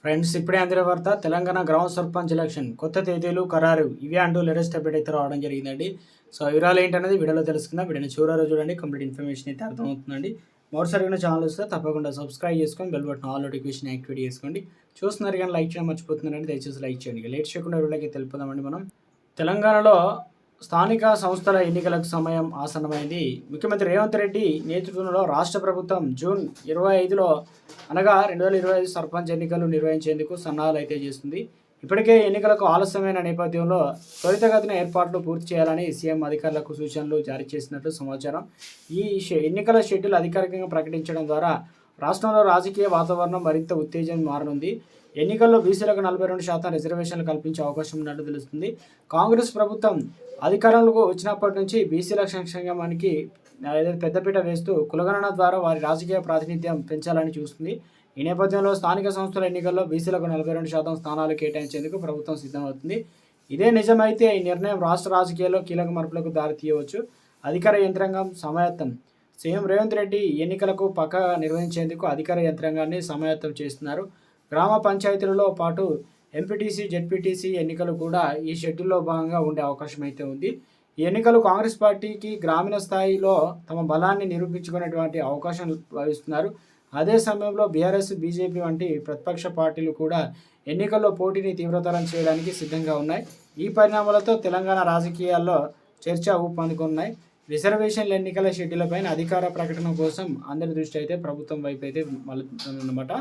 Friends ఇప్పుడే అందిన వార్త తెలంగాణ గ్రామ సర్పంచ్ ఎలక్షన్ కొత్త తేదీలు ఖరారు ఇవే అంటూ లేటెస్ట్ అప్డేట్ అయితే రావడం జరిగిందండి. సో వివరాలు ఏంటనేది వీడియోలో తెలుసుకుందాం. వీడియోని చివరిలో చూడండి, కంప్లీట్ ఇన్ఫర్మేషన్ అయితే అర్థమవుతుందండి. మరోసారి కానీ ఛానల్ వస్తే తప్పకుండా సబ్స్క్రైబ్ చేసుకొని bell button all notification activate చేసుకోండి. చూస్తున్నారు కానీ లైక్ చేయడం మర్చిపోతున్నారండి, దయచేసి లైక్ చేయండి. లేట్ చేయకుండా వీడియోకి తెలుపుదామండి. మనం తెలంగాణలో స్థానిక సంస్థల ఎన్నికలకు సమయం ఆసన్నమైంది. ముఖ్యమంత్రి రేవంత్ రెడ్డి నేతృత్వంలో రాష్ట్ర ప్రభుత్వం జూన్ 25లో అనగా 2025 సర్పంచ్ ఎన్నికలు నిర్వహించేందుకు సన్నాహాలు అయితే చేస్తుంది. ఇప్పటికే ఎన్నికలకు ఆలస్యమైన నేపథ్యంలో త్వరితగతిన ఏర్పాట్లు పూర్తి చేయాలని సీఎం అధికారులకు సూచనలు జారీ చేసినట్లు సమాచారం. ఈ ఎన్నికల షెడ్యూల్ అధికారికంగా ప్రకటించడం ద్వారా రాష్ట్రంలో రాజకీయ వాతావరణం మరింత ఉత్తేజం మారనుంది. ఎన్నికల్లో బీసీలకు 42% రిజర్వేషన్లు కల్పించే అవకాశం ఉన్నట్లు తెలుస్తుంది. కాంగ్రెస్ ప్రభుత్వం అధికారంలోకి వచ్చినప్పటి నుంచి బీసీల సంక్షేమానికి పెద్దపీట వేస్తూ కులగణన ద్వారా వారి రాజకీయ ప్రాతినిధ్యం పెంచాలని చూస్తుంది. ఈ నేపథ్యంలో స్థానిక సంస్థల ఎన్నికల్లో బీసీలకు 42% స్థానాలు కేటాయించేందుకు ప్రభుత్వం సిద్ధమవుతుంది. ఇదే నిజమైతే ఈ నిర్ణయం రాష్ట్ర రాజకీయాల్లో కీలక మార్పులకు దారితీయవచ్చు. అధికార యంత్రాంగం సమాయత్తం. సీఎం రేవంత్ రెడ్డి ఎన్నికలకు పక్కగా నిర్వహించేందుకు అధికార యంత్రాంగాన్ని సమాయత్తం చేస్తున్నారు. గ్రామ పంచాయతీలలో పాటు ఎంపీటీసీ, జెడ్పీటీసీ ఎన్నికలు కూడా ఈ షెడ్యూల్లో భాగంగా ఉండే అవకాశం అయితే ఉంది. ఈ ఎన్నికలు కాంగ్రెస్ పార్టీకి గ్రామీణ స్థాయిలో తమ బలాన్ని నిరూపించుకునేటువంటి అవకాశం భావిస్తున్నారు. అదే సమయంలో బీఆర్ఎస్, బీజేపీ వంటి ప్రతిపక్ష పార్టీలు కూడా ఎన్నికల్లో పోటీని తీవ్రతరం చేయడానికి సిద్ధంగా ఉన్నాయి. ఈ పరిణామాలతో తెలంగాణ రాజకీయాల్లో చర్చ ఊపందుకున్నాయి. రిజర్వేషన్ల ఎన్నికల షెడ్యూల్ పైన అధికార ప్రకటన కోసం అందరి దృష్టి అయితే ప్రభుత్వం వైపు అయితే మళ్ళీ అన్నమాట.